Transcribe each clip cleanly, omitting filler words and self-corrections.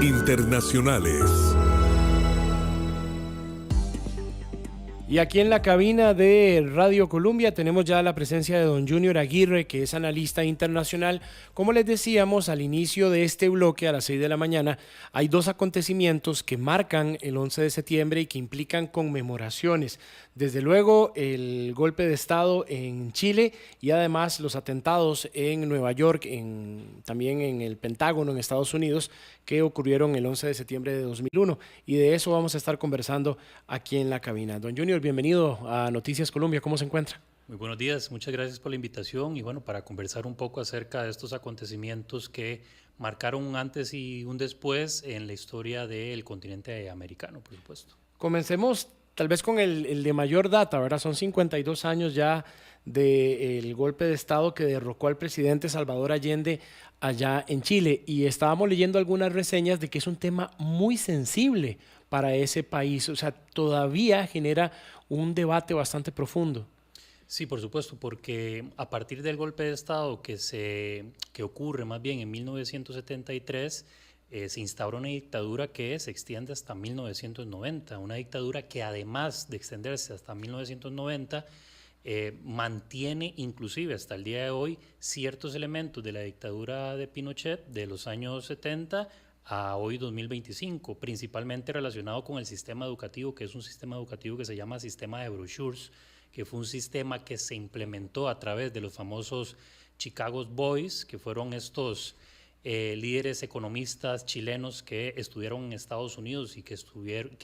Internacionales. Y aquí en la cabina de Radio Colombia tenemos ya la presencia de don Junior Aguirre, que es analista internacional. Como les decíamos al inicio de este bloque a las 6 de la mañana, hay dos acontecimientos que marcan el 11 de septiembre y que implican conmemoraciones. Desde luego el golpe de Estado en Chile y además los atentados en Nueva York, también en el Pentágono en Estados Unidos, que ocurrieron el 11 de septiembre de 2001. Y de eso vamos a estar conversando aquí en la cabina. Don Junior, bienvenido a Noticias Colombia. ¿Cómo se encuentra? Muy buenos días, muchas gracias por la invitación y bueno, para conversar un poco acerca de estos acontecimientos que marcaron un antes y un después en la historia del continente americano, por supuesto. Comencemos tal vez con el de mayor data, ¿verdad? Son 52 años ya del golpe de Estado que derrocó al presidente Salvador Allende allá en Chile, y estábamos leyendo algunas reseñas de que es un tema muy sensible para ese país, o sea, todavía genera un debate bastante profundo. Sí, por supuesto, porque a partir del golpe de Estado que ocurre más bien en 1973, se instaura una dictadura que se extiende hasta 1990, una dictadura que además de extenderse hasta 1990, mantiene inclusive hasta el día de hoy ciertos elementos de la dictadura de Pinochet de los años 70 a hoy 2025, principalmente relacionado con el sistema educativo, que es un sistema educativo que se llama sistema de brochures, que fue un sistema que se implementó a través de los famosos Chicago Boys, que fueron estos líderes economistas chilenos que estudiaron en Estados Unidos y que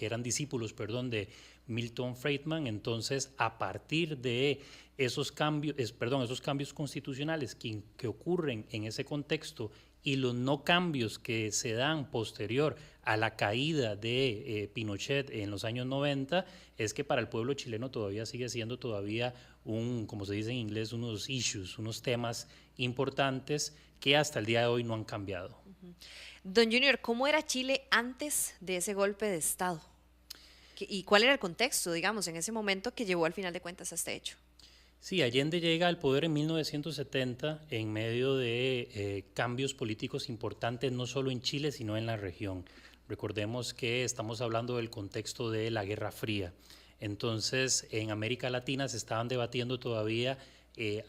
eran discípulos, de Milton Friedman. Entonces, a partir de esos cambios constitucionales que ocurren en ese contexto y los no cambios que se dan posterior a la caída de Pinochet en los años 90, es que para el pueblo chileno todavía sigue siendo como se dice en inglés, unos issues, unos temas importantes que hasta el día de hoy no han cambiado. Don Junior, ¿cómo era Chile antes de ese golpe de Estado? ¿Y cuál era el contexto, digamos, en ese momento que llevó al final de cuentas a este hecho? Sí, Allende llega al poder en 1970 en medio de cambios políticos importantes, no solo en Chile, sino en la región. Recordemos que estamos hablando del contexto de la Guerra Fría. Entonces, en América Latina se estaban debatiendo todavía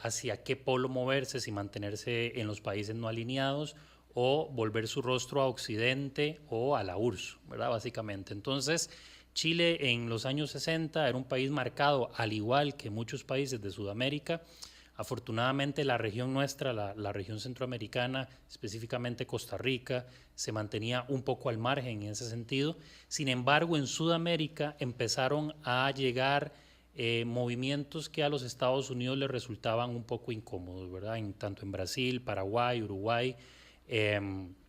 hacia qué polo moverse, si mantenerse en los países no alineados o volver su rostro a Occidente o a la URSS, ¿verdad? Básicamente. Entonces, Chile en los años 60 era un país marcado, al igual que muchos países de Sudamérica. Afortunadamente la región nuestra, la región centroamericana, específicamente Costa Rica, se mantenía un poco al margen en ese sentido. Sin embargo, en Sudamérica empezaron a llegar movimientos que a los Estados Unidos les resultaban un poco incómodos, ¿verdad? Tanto en Brasil, Paraguay, Uruguay,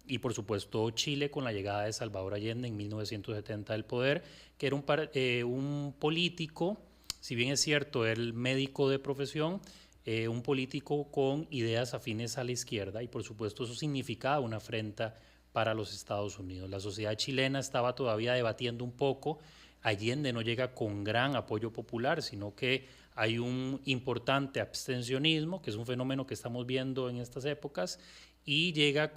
y por supuesto Chile con la llegada de Salvador Allende en 1970 al poder, que era un político, si bien es cierto, el médico de profesión, un político con ideas afines a la izquierda, y por supuesto eso significaba una afrenta para los Estados Unidos. La sociedad chilena estaba todavía debatiendo un poco. Allende no llega con gran apoyo popular, sino que hay un importante abstencionismo, que es un fenómeno que estamos viendo en estas épocas, y llega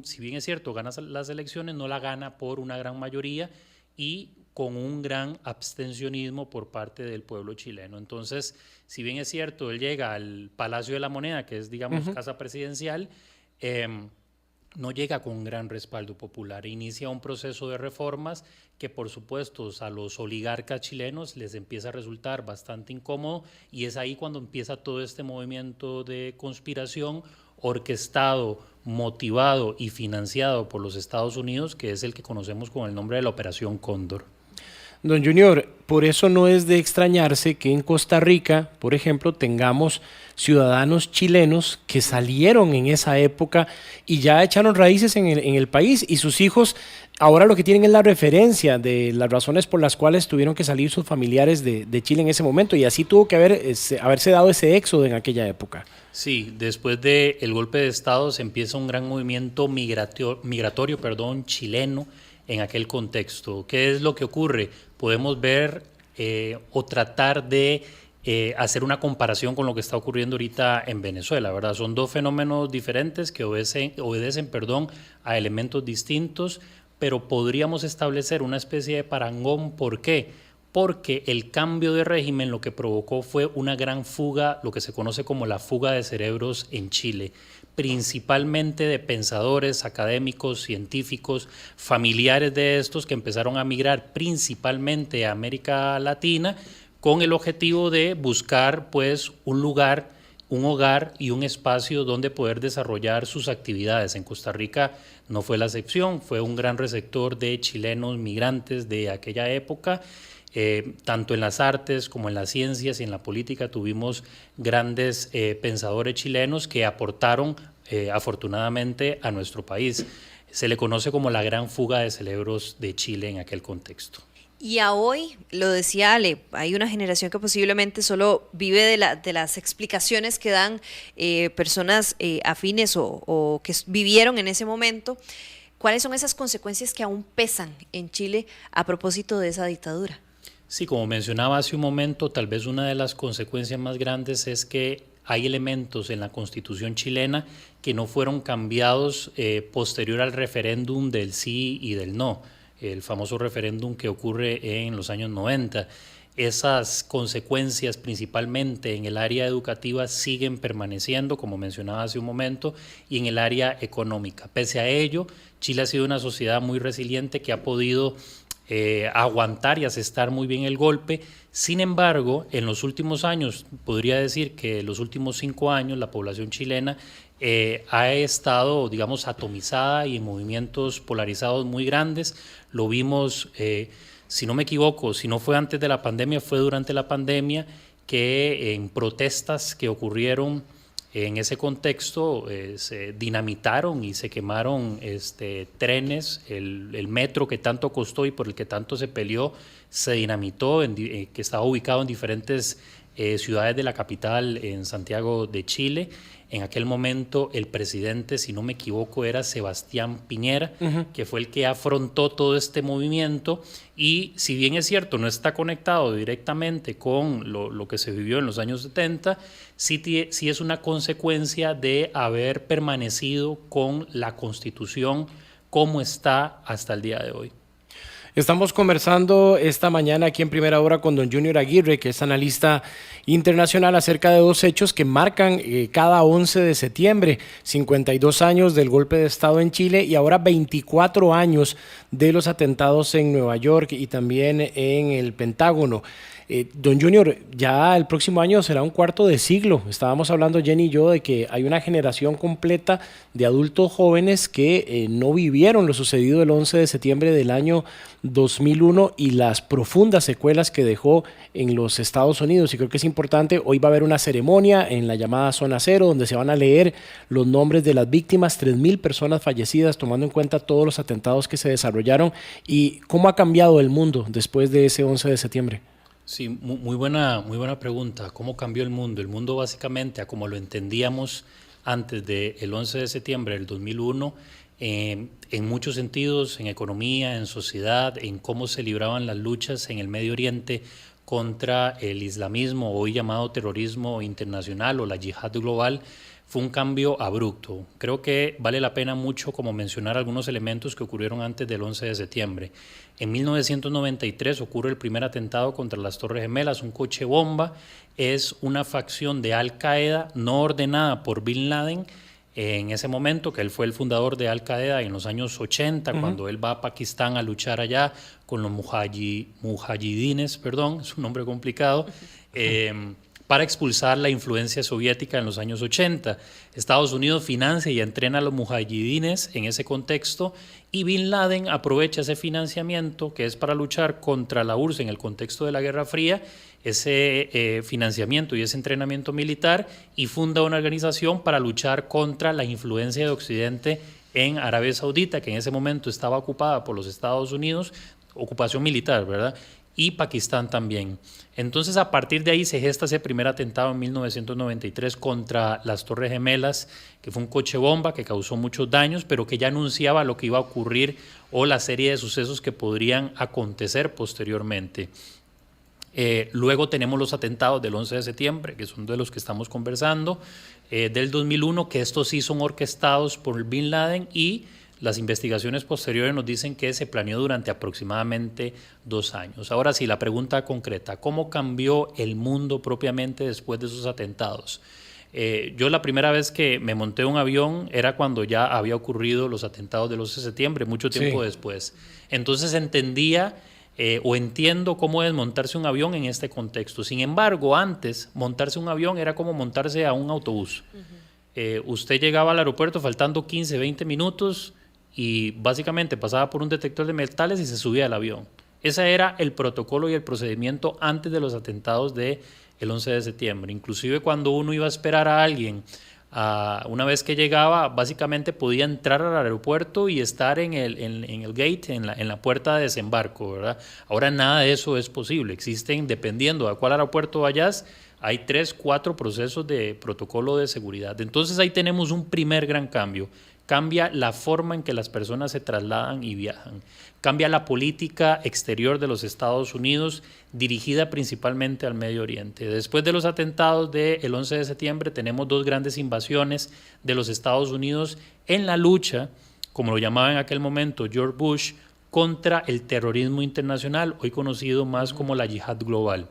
si bien es cierto, gana las elecciones, no la gana por una gran mayoría y con un gran abstencionismo por parte del pueblo chileno. Entonces, si bien es cierto, él llega al Palacio de la Moneda, que es, digamos, casa presidencial, no llega con un gran respaldo popular. Inicia un proceso de reformas que, por supuesto, a los oligarcas chilenos les empieza a resultar bastante incómodo, y es ahí cuando empieza todo este movimiento de conspiración orquestado, motivado y financiado por los Estados Unidos, que es el que conocemos con el nombre de la Operación Cóndor. Don Junior, por eso no es de extrañarse que en Costa Rica, por ejemplo, tengamos ciudadanos chilenos que salieron en esa época y ya echaron raíces en el país, y sus hijos ahora lo que tienen es la referencia de las razones por las cuales tuvieron que salir sus familiares de Chile en ese momento, y así tuvo que haberse dado ese éxodo en aquella época. Sí, después del golpe de Estado se empieza un gran movimiento migratorio chileno en aquel contexto. ¿Qué es lo que ocurre? Podemos ver o tratar de hacer una comparación con lo que está ocurriendo ahorita en Venezuela, ¿verdad? Son dos fenómenos diferentes que obedecen, a elementos distintos, pero podríamos establecer una especie de parangón. ¿Por qué? Porque el cambio de régimen lo que provocó fue una gran fuga, lo que se conoce como la fuga de cerebros en Chile, principalmente de pensadores, académicos, científicos, familiares de estos que empezaron a migrar principalmente a América Latina con el objetivo de buscar pues un lugar, un hogar y un espacio donde poder desarrollar sus actividades. En Costa Rica no fue la excepción, fue un gran receptor de chilenos migrantes de aquella época. Tanto en las artes como en las ciencias y en la política tuvimos grandes pensadores chilenos que aportaron afortunadamente a nuestro país. Se le conoce como la gran fuga de cerebros de Chile en aquel contexto. Y a hoy, lo decía Ale, hay una generación que posiblemente solo vive de las explicaciones que dan personas afines o que vivieron en ese momento. ¿Cuáles son esas consecuencias que aún pesan en Chile a propósito de esa dictadura? Sí, como mencionaba hace un momento, tal vez una de las consecuencias más grandes es que hay elementos en la Constitución chilena que no fueron cambiados posterior al referéndum del sí y del no, el famoso referéndum que ocurre en los años 90. Esas consecuencias, principalmente en el área educativa, siguen permaneciendo, como mencionaba hace un momento, y en el área económica. Pese a ello, Chile ha sido una sociedad muy resiliente que ha podido aguantar y asestar muy bien el golpe. Sin embargo, en los últimos años, podría decir que en los últimos 5 años, la población chilena ha estado, digamos, atomizada y en movimientos polarizados muy grandes. Lo vimos, si no me equivoco, si no fue antes de la pandemia, fue durante la pandemia, que en protestas que ocurrieron en ese contexto se dinamitaron y se quemaron trenes, el metro que tanto costó y por el que tanto se peleó, se dinamitó, que estaba ubicado en diferentes ciudades de la capital, en Santiago de Chile. En aquel momento el presidente, si no me equivoco, era Sebastián Piñera, que fue el que afrontó todo este movimiento, y si bien es cierto, no está conectado directamente con lo que se vivió en los años 70, sí es una consecuencia de haber permanecido con la Constitución como está hasta el día de hoy. Estamos conversando esta mañana aquí en Primera Hora con don Junior Aguirre, que es analista internacional, acerca de 2 hechos que marcan cada 11 de septiembre, 52 años del golpe de Estado en Chile y ahora 24 años de los atentados en Nueva York y también en el Pentágono. Don Junior, ya el próximo año será un cuarto de siglo. Estábamos hablando Jenny y yo de que hay una generación completa de adultos jóvenes que no vivieron lo sucedido el 11 de septiembre del año 2001 y las profundas secuelas que dejó en los Estados Unidos. Y creo que es importante, hoy va a haber una ceremonia en la llamada Zona Cero donde se van a leer los nombres de las víctimas, 3,000 personas fallecidas, tomando en cuenta todos los atentados que se desarrollaron y cómo ha cambiado el mundo después de ese 11 de septiembre. Sí, muy buena pregunta. ¿Cómo cambió el mundo? El mundo básicamente, a como lo entendíamos antes del 11 de septiembre del 2001, en muchos sentidos, en economía, en sociedad, en cómo se libraban las luchas en el Medio Oriente contra el islamismo, hoy llamado terrorismo internacional o la yihad global, fue un cambio abrupto. Creo que vale la pena mucho como mencionar algunos elementos que ocurrieron antes del 11 de septiembre. En 1993 ocurre el primer atentado contra las Torres Gemelas, un coche bomba. Es una facción de Al Qaeda no ordenada por Bin Laden en ese momento, que él fue el fundador de Al Qaeda en los años 80, cuando él va a Pakistán a luchar allá con los mujahidines, es un nombre complicado, para expulsar la influencia soviética en los años 80. Estados Unidos financia y entrena a los mujahidines en ese contexto y Bin Laden aprovecha ese financiamiento que es para luchar contra la URSS en el contexto de la Guerra Fría, ese financiamiento y ese entrenamiento militar, y funda una organización para luchar contra la influencia de Occidente en Arabia Saudita, que en ese momento estaba ocupada por los Estados Unidos, ocupación militar, ¿verdad?, y Pakistán también. Entonces, a partir de ahí se gesta ese primer atentado en 1993 contra las Torres Gemelas, que fue un coche bomba que causó muchos daños, pero que ya anunciaba lo que iba a ocurrir o la serie de sucesos que podrían acontecer posteriormente. Luego tenemos los atentados del 11 de septiembre, que son de los que estamos conversando, del 2001, que estos sí son orquestados por Bin Laden, y las investigaciones posteriores nos dicen que se planeó durante aproximadamente 2 años. Ahora sí, la pregunta concreta: ¿cómo cambió el mundo propiamente después de esos atentados? Yo la primera vez que me monté un avión era cuando ya había ocurrido los atentados del 11 de septiembre, mucho tiempo después. Entonces entendía o entiendo cómo es montarse un avión en este contexto. Sin embargo, antes montarse un avión era como montarse a un autobús. Usted llegaba al aeropuerto faltando 15, 20 minutos y básicamente pasaba por un detector de metales y se subía al avión. Ese era el protocolo y el procedimiento antes de los atentados del 11 de septiembre. Inclusive cuando uno iba a esperar a alguien, una vez que llegaba, básicamente podía entrar al aeropuerto y estar en el gate, en la puerta de desembarco, ¿verdad? Ahora nada de eso es posible. Existen, dependiendo a cuál aeropuerto vayas, hay 3, 4 procesos de protocolo de seguridad. Entonces ahí tenemos un primer gran cambio. Cambia la forma en que las personas se trasladan y viajan. Cambia la política exterior de los Estados Unidos, dirigida principalmente al Medio Oriente. Después de los atentados del 11 de septiembre tenemos 2 grandes invasiones de los Estados Unidos en la lucha, como lo llamaba en aquel momento George Bush, contra el terrorismo internacional, hoy conocido más como la yihad global.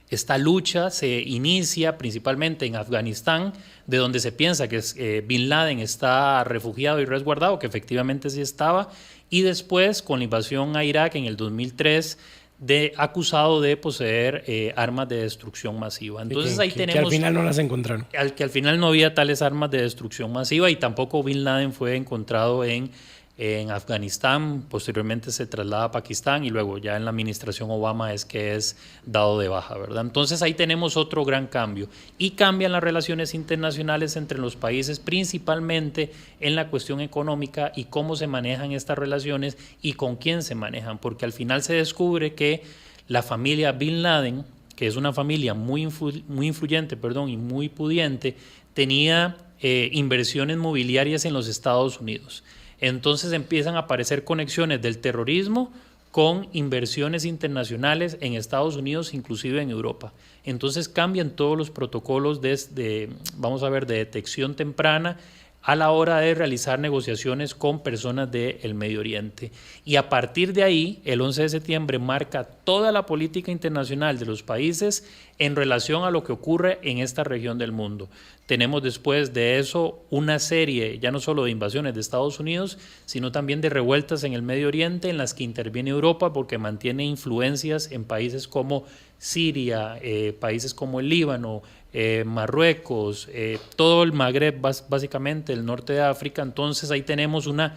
Esta lucha se inicia principalmente en Afganistán, de donde se piensa que Bin Laden está refugiado y resguardado, que efectivamente sí estaba, y después con la invasión a Irak en el 2003, acusado de poseer armas de destrucción masiva. Entonces ahí tenemos... Que al final no las encontraron. Que al final no había tales armas de destrucción masiva, y tampoco Bin Laden fue encontrado en Afganistán. Posteriormente se traslada a Pakistán y luego ya en la administración Obama es que es dado de baja, ¿verdad? Entonces ahí tenemos otro gran cambio, y cambian las relaciones internacionales entre los países, principalmente en la cuestión económica y cómo se manejan estas relaciones y con quién se manejan, porque al final se descubre que la familia Bin Laden, que es una familia muy influyente y muy pudiente, tenía inversiones mobiliarias en los Estados Unidos. Entonces empiezan a aparecer conexiones del terrorismo con inversiones internacionales en Estados Unidos, inclusive en Europa. Entonces cambian todos los protocolos de detección temprana a la hora de realizar negociaciones con personas del Medio Oriente. Y a partir de ahí, el 11 de septiembre marca toda la política internacional de los países en relación a lo que ocurre en esta región del mundo. Tenemos después de eso una serie, ya no solo de invasiones de Estados Unidos, sino también de revueltas en el Medio Oriente, en las que interviene Europa porque mantiene influencias en países como Siria, países como el Líbano, Marruecos, todo el Magreb, básicamente el norte de África. Entonces ahí tenemos una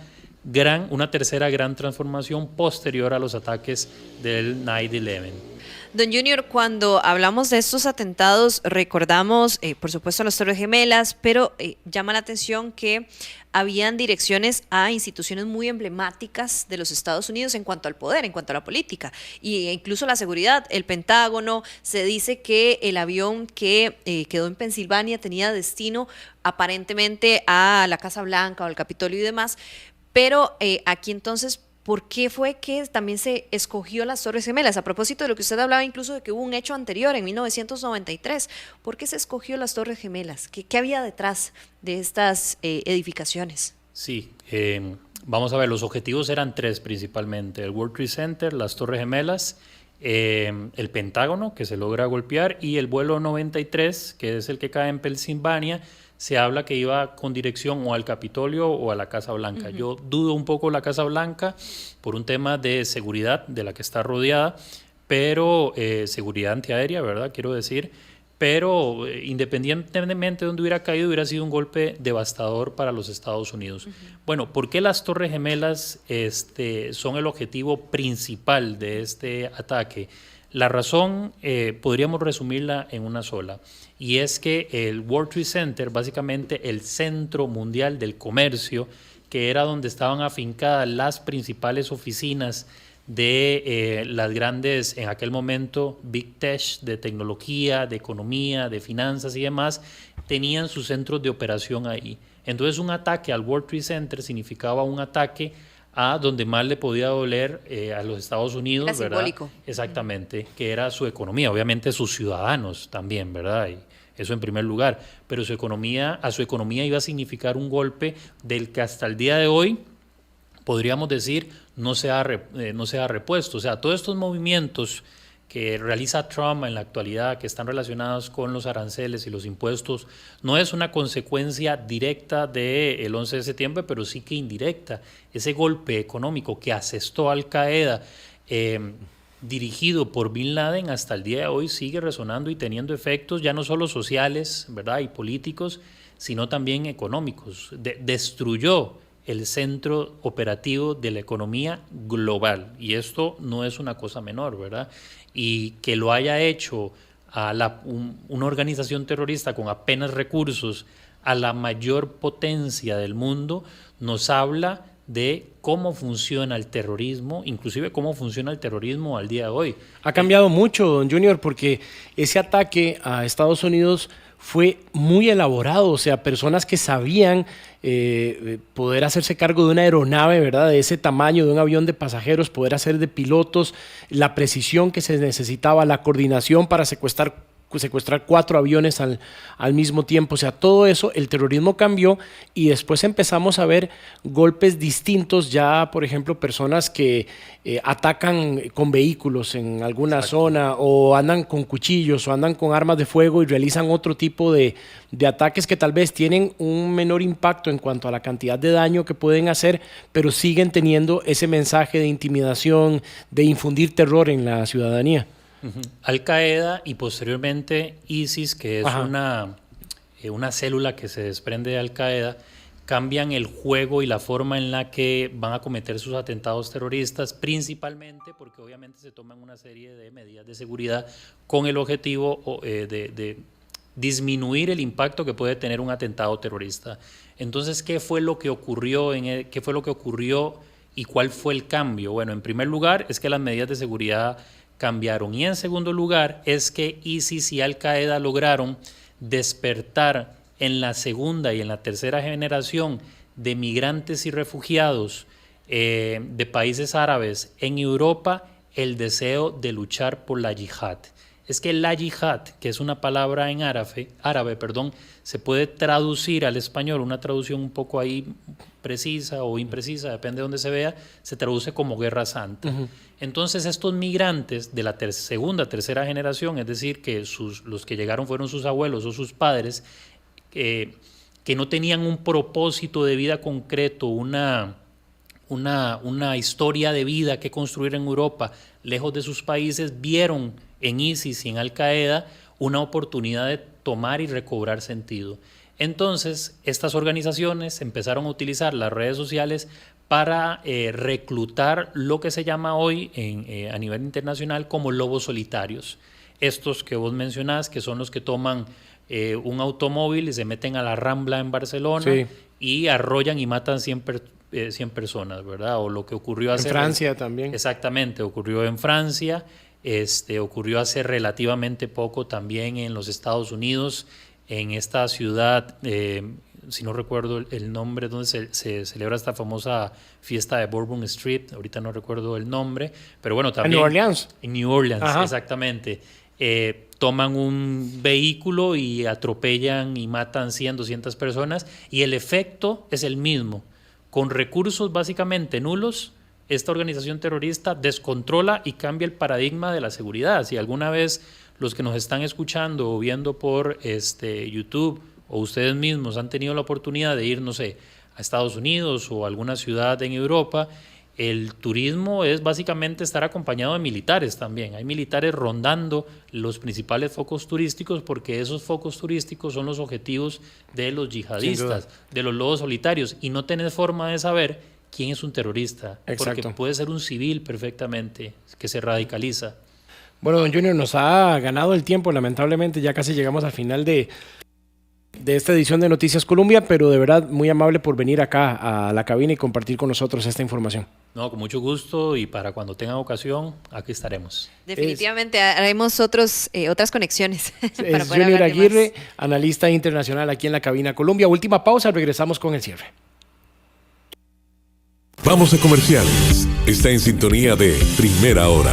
tercera gran transformación posterior a los ataques del 9/11. Don Junior, cuando hablamos de estos atentados, recordamos, por supuesto, las Torres Gemelas, pero llama la atención que habían direcciones a instituciones muy emblemáticas de los Estados Unidos en cuanto al poder, en cuanto a la política, e incluso la seguridad. El Pentágono, se dice que el avión que quedó en Pensilvania tenía destino aparentemente a la Casa Blanca o al Capitolio y demás, pero aquí entonces, ¿por qué fue que también se escogió las Torres Gemelas? A propósito de lo que usted hablaba incluso de que hubo un hecho anterior en 1993, ¿por qué se escogió las Torres Gemelas? ¿Qué había detrás de estas edificaciones? Sí, vamos a ver, los objetivos eran 3 principalmente: el World Trade Center, las Torres Gemelas, el Pentágono, que se logra golpear, y el vuelo 93, que es el que cae en Pensilvania. Se habla que iba con dirección o al Capitolio o a la Casa Blanca. Yo dudo un poco la Casa Blanca por un tema de seguridad de la que está rodeada, pero seguridad antiaérea, ¿verdad? Quiero decir, pero independientemente de donde hubiera caído, hubiera sido un golpe devastador para los Estados Unidos. Bueno, ¿por qué las Torres Gemelas son el objetivo principal de este ataque? La razón podríamos resumirla en una sola, y es que el World Trade Center, básicamente el centro mundial del comercio, que era donde estaban afincadas las principales oficinas de las grandes, en aquel momento, Big Tech, de tecnología, de economía, de finanzas y demás, tenían sus centros de operación ahí. Entonces un ataque al World Trade Center significaba un ataque a donde más le podía doler a los Estados Unidos, era ¿verdad? Simbólico. Exactamente, que era su economía, obviamente sus ciudadanos también, ¿verdad? Y eso en primer lugar, pero su economía, a su economía iba a significar un golpe del que hasta el día de hoy podríamos decir no se ha repuesto. O sea, todos estos movimientos que realiza Trump en la actualidad, que están relacionados con los aranceles y los impuestos, no es una consecuencia directa del 11 de septiembre, pero sí que indirecta. Ese golpe económico que asestó Al Qaeda, dirigido por Bin Laden, hasta el día de hoy sigue resonando y teniendo efectos ya no solo sociales, ¿verdad?, y políticos, sino también económicos. Destruyó el centro operativo de la economía global, y esto no es una cosa menor, ¿verdad? Y que lo haya hecho a una organización terrorista con apenas recursos a la mayor potencia del mundo, nos habla de cómo funciona el terrorismo, inclusive cómo funciona el terrorismo al día de hoy. Ha cambiado mucho, don Junior, porque ese ataque a Estados Unidos fue muy elaborado, o sea, personas que sabían poder hacerse cargo de una aeronave, ¿verdad?, de ese tamaño, de un avión de pasajeros, poder hacer de pilotos, la precisión que se necesitaba, la coordinación para secuestrar 4 aviones al mismo tiempo. O sea, todo eso, el terrorismo cambió y después empezamos a ver golpes distintos ya, por ejemplo, personas que atacan con vehículos en alguna Exacto. zona, o andan con cuchillos o andan con armas de fuego y realizan otro tipo de ataques que tal vez tienen un menor impacto en cuanto a la cantidad de daño que pueden hacer, pero siguen teniendo ese mensaje de intimidación, de infundir terror en la ciudadanía. Al Qaeda y posteriormente ISIS, que es una célula que se desprende de Al Qaeda, cambian el juego y la forma en la que van a cometer sus atentados terroristas, principalmente porque obviamente se toman una serie de medidas de seguridad con el objetivo de disminuir el impacto que puede tener un atentado terrorista. Entonces, ¿qué fue lo que ocurrió y cuál fue el cambio? Bueno, en primer lugar es que las medidas de seguridad cambiaron, y en segundo lugar es que ISIS y Al Qaeda lograron despertar en la segunda y en la tercera generación de migrantes y refugiados de países árabes en Europa el deseo de luchar por la yihad. Es que la yihad, que es una palabra en árabe, se puede traducir al español, una traducción un poco ahí precisa o imprecisa, depende de donde se vea, se traduce como guerra santa. Entonces estos migrantes de la segunda, tercera generación, es decir, que los que llegaron fueron sus abuelos o sus padres, que no tenían un propósito de vida concreto, una historia de vida que construir en Europa, lejos de sus países, vieron en ISIS y en Al Qaeda una oportunidad de tomar y recobrar sentido. Entonces, estas organizaciones empezaron a utilizar las redes sociales para reclutar lo que se llama hoy a nivel internacional como lobos solitarios. Estos que vos mencionás, que son los que toman un automóvil y se meten a la Rambla en Barcelona, sí, y arrollan y matan 100 personas, ¿verdad? O lo que ocurrió hace... En Francia también. Exactamente, ocurrió en Francia, ocurrió hace relativamente poco también en los Estados Unidos, en esta ciudad, si no recuerdo el nombre, donde se celebra esta famosa fiesta de Bourbon Street, ahorita no recuerdo el nombre, pero bueno, también... ¿En New Orleans? En New Orleans, ajá, exactamente. Toman un vehículo y atropellan y matan 100, 200 personas, y el efecto es el mismo. Con recursos básicamente nulos, esta organización terrorista descontrola y cambia el paradigma de la seguridad. Si alguna vez los que nos están escuchando o viendo por YouTube o ustedes mismos han tenido la oportunidad de ir, no sé, a Estados Unidos o a alguna ciudad en Europa, el turismo es básicamente estar acompañado de militares también. Hay militares rondando los principales focos turísticos, porque esos focos turísticos son los objetivos de los yihadistas, de los lobos solitarios, y no tenés forma de saber quién es un terrorista. Exacto. Porque puede ser un civil perfectamente que se radicaliza. Bueno, don Junior, nos ha ganado el tiempo, lamentablemente ya casi llegamos al final de esta edición de Noticias Colombia, pero de verdad muy amable por venir acá a la cabina y compartir con nosotros esta información. No, con mucho gusto, y para cuando tengan ocasión, aquí estaremos. Definitivamente haremos otras conexiones. Es Junior Aguirre, analista internacional aquí en la cabina Colombia. Última pausa, regresamos con el cierre. Vamos a comerciales. Está en sintonía de Primera Hora.